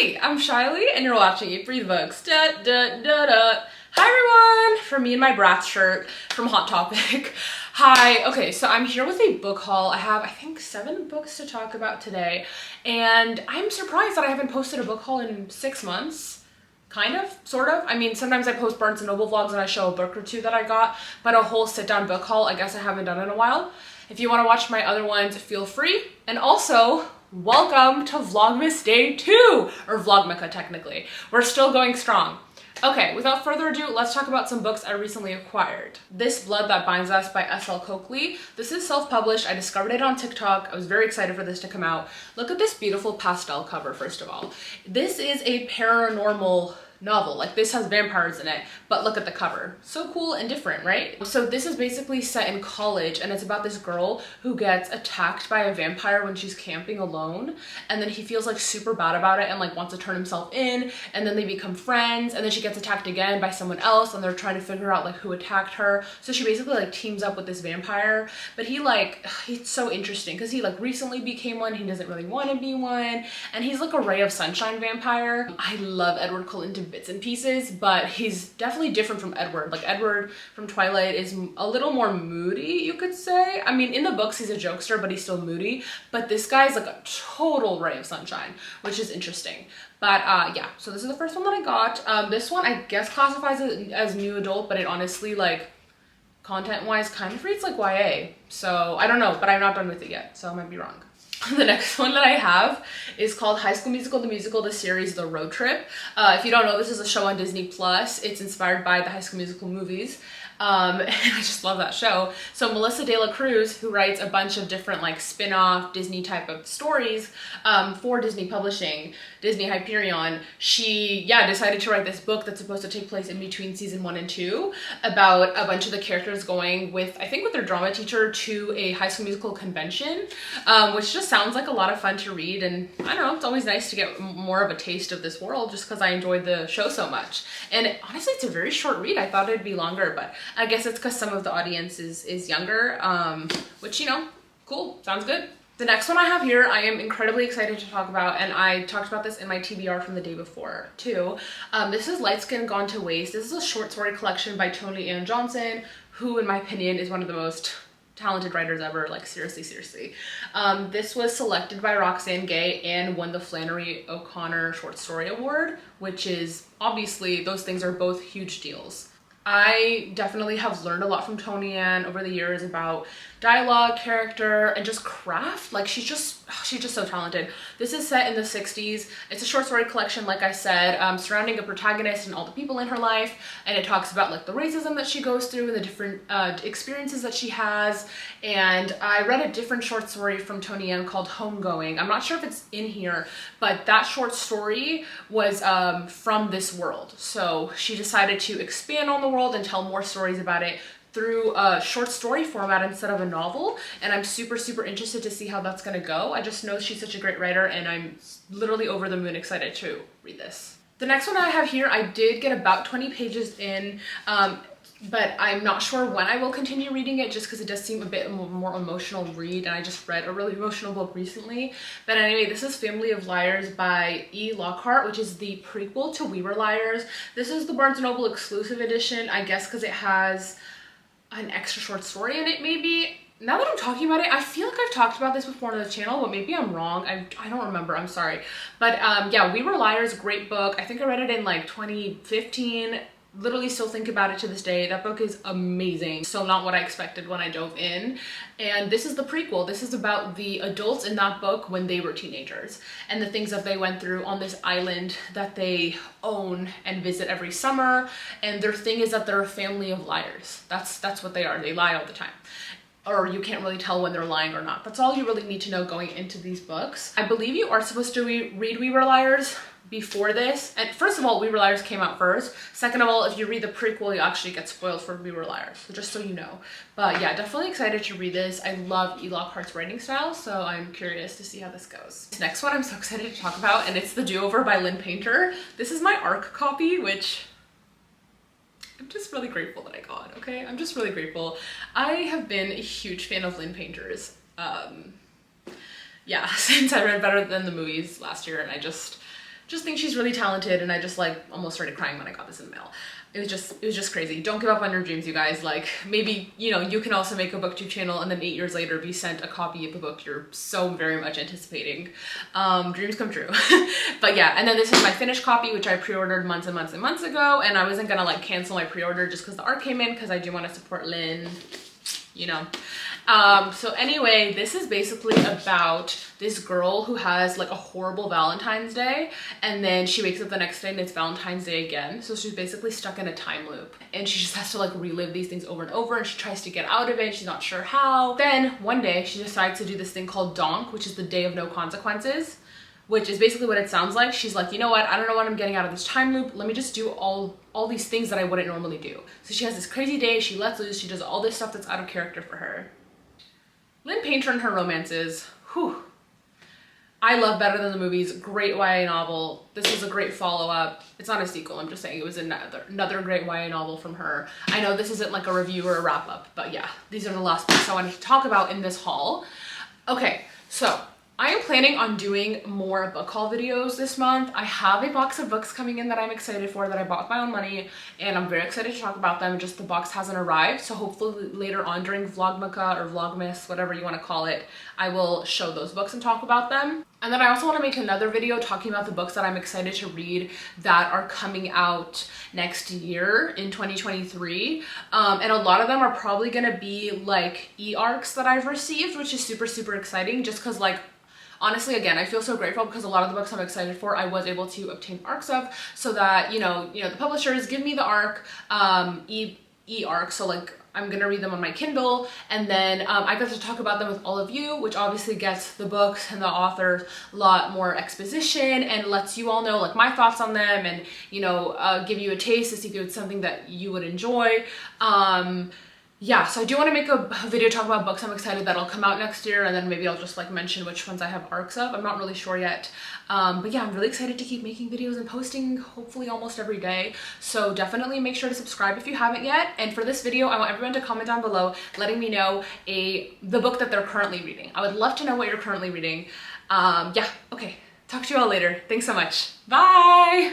Hey, I'm Shaily and you're watching EatBreatheBooks. Da, da, da, da. Hi everyone! From me and my Bratz shirt from Hot Topic. Hi, okay, so I'm here with a book haul. I have, I think, 7 books to talk about today, and I'm surprised that I haven't posted a book haul in 6 months. Kind of, sort of. I mean, sometimes I post Barnes & Noble vlogs and I show a book or two that I got, but a whole sit-down book haul, I guess I haven't done in a while. If you want to watch my other ones, feel free. And also, welcome to Vlogmas Day 2, or Vlogmukkah technically. We're still going strong. Okay, without further ado, let's talk about some books I recently acquired. This Blood That Binds Us by S.L. Coakley. This is self-published. I discovered it on TikTok. I was very excited for this to come out. Look at this beautiful pastel cover, first of all. This is a paranormal novel. Like, this has vampires in it, but look at the cover. So cool and different, right? So this is basically set in college, and it's about this girl who gets attacked by a vampire when she's camping alone, and then he feels like super bad about it and like wants to turn himself in, and then they become friends, and then she gets attacked again by someone else, and they're trying to figure out like who attacked her. So she basically like teams up with this vampire, but he's so interesting because he like recently became one. He doesn't really want to be one, and he's like a ray of sunshine vampire. I love Edward Cullen bits and pieces, but he's definitely different from Edward. Like, Edward from Twilight is a little more moody, you could say. I mean, in the books he's a jokester, but he's still moody, but this guy's like a total ray of sunshine, which is interesting. But yeah, so this is the first one that I got. This one I guess classifies as new adult, but it honestly, like, content-wise kind of reads like YA, so I don't know, but I'm not done with it yet, so I might be wrong. The next one that I have is called High School Musical, the musical, the series, The Road Trip. If you don't know, this is a show on Disney+. It's inspired by the High School Musical movies. And I just love that show. So Melissa De La Cruz, who writes a bunch of different like spin-off Disney type of stories for Disney Publishing, Disney Hyperion, she decided to write this book that's supposed to take place in between season 1 and 2 about a bunch of the characters going with, I think with their drama teacher, to a High School Musical convention, which just sounds like a lot of fun to read. And I don't know, it's always nice to get more of a taste of this world just because I enjoyed the show so much. And honestly, it's a very short read. I thought it'd be longer, but I guess it's because some of the audience is younger, which, you know, cool, sounds good. The next one I have here, I am incredibly excited to talk about, and I talked about this in my TBR from the day before too. This is Light Skin Gone to Waste. This is a short story collection by Toni Ann Johnson, who in my opinion is one of the most talented writers ever, like seriously. This was selected by Roxane Gay and won the Flannery O'Connor Short Story Award, which is obviously, those things are both huge deals. I definitely have learned a lot from Toni Ann over the years about dialogue, character, and just craft. Like, she's just so talented. This is set in the 60s. It's a short story collection, like I said, surrounding a protagonist and all the people in her life, and it talks about like the racism that she goes through and the different experiences that she has. And I read a different short story from Toni Ann called Homegoing. I'm not sure if it's in here, but that short story was from this world. So she decided to expand on the world and tell more stories about it through a short story format instead of a novel, and I'm super interested to see how that's gonna go. I just know she's such a great writer, and I'm literally over the moon excited to read this. The next one I have here, I did get about 20 pages in, but I'm not sure when I will continue reading it, just because it does seem a bit more emotional read, and I just read a really emotional book recently. But anyway, this is Family of Liars by E. Lockhart, which is the prequel to We Were Liars. This is the Barnes & Noble exclusive edition, I guess because it has an extra short story in it, maybe. Now that I'm talking about it, I feel like I've talked about this before on the channel, but maybe I'm wrong. I don't remember, I'm sorry. But yeah, We Were Liars, great book. I think I read it in like 2015. Literally still think about it to this day. That book is amazing. So not what I expected when I dove in. And this is the prequel. This is about the adults in that book when they were teenagers and the things that they went through on this island that they own and visit every summer. And their thing is that they're a family of liars. That's what they are. They lie all the time. Or you can't really tell when they're lying or not. That's all you really need to know going into these books. I believe you are supposed to read We Were Liars before this. And first of all, We Were Liars came out first. Second of all, if you read the prequel, you actually get spoiled for We Were Liars. So just so you know. But yeah, definitely excited to read this. I love E. Lockhart's writing style, so I'm curious to see how this goes. This next one I'm so excited to talk about, and it's The Do-Over by Lynn Painter. This is my ARC copy, which I'm just really grateful that I got, okay? I'm just really grateful. I have been a huge fan of Lynn Painter's, yeah, since I read Better Than the Movies last year, and I just just think she's really talented, and I just like almost started crying when I got this in the mail. It was just crazy. Don't give up on your dreams, you guys. Like, maybe, you know, you can also make a booktube channel and then 8 years later be sent a copy of a book you're so very much anticipating. Dreams come true. But yeah, and then this is my finished copy, which I pre-ordered months and months and months ago, and I wasn't gonna like cancel my pre-order just because the art came in, because I do want to support Lynn, you know. So anyway, this is basically about this girl who has like a horrible Valentine's Day, and then she wakes up the next day and it's Valentine's Day again. So she's basically stuck in a time loop, and she just has to like relive these things over and over, and she tries to get out of it. She's not sure how. Then one day she decides to do this thing called Donk, which is the day of no consequences, which is basically what it sounds like. She's like, you know what? I don't know what I'm getting out of this time loop. Let me just do all these things that I wouldn't normally do. So she has this crazy day. She lets loose. She does all this stuff that's out of character for her. Lynn Painter and her romances, whew. I love better than the movies. Great YA novel. This was a great follow-up. It's not a sequel, I'm just saying it was another great YA novel from her. I know this isn't like a review or a wrap-up, but yeah, these are the last books I wanted to talk about in this haul. Okay, so I am planning on doing more book haul videos this month. I have a box of books coming in that I'm excited for, that I bought with my own money, and I'm very excited to talk about them. Just the box hasn't arrived, so hopefully later on during Vlogmukkah or Vlogmas, whatever you want to call it, I will show those books and talk about them. And then I also want to make another video talking about the books that I'm excited to read that are coming out next year in 2023. And a lot of them are probably going to be like e-arcs that I've received, which is super, super exciting, just because like, honestly, again, I feel so grateful because a lot of the books I'm excited for, I was able to obtain arcs of, so that, you know, the publishers give me the arc, e-arc, so like, I'm gonna read them on my Kindle, and then I got to talk about them with all of you, which obviously gets the books and the authors a lot more exposition and lets you all know like my thoughts on them, and, you know, give you a taste to see if it's something that you would enjoy. Yeah, so I do want to make a video talk about books I'm excited that'll come out next year, and then maybe I'll just like mention which ones I have arcs of. I'm not really sure yet. But yeah, I'm really excited to keep making videos and posting hopefully almost every day. So definitely make sure to subscribe if you haven't yet. And for this video, I want everyone to comment down below letting me know the book that they're currently reading. I would love to know what you're currently reading. Yeah, okay. Talk to you all later. Thanks so much. Bye!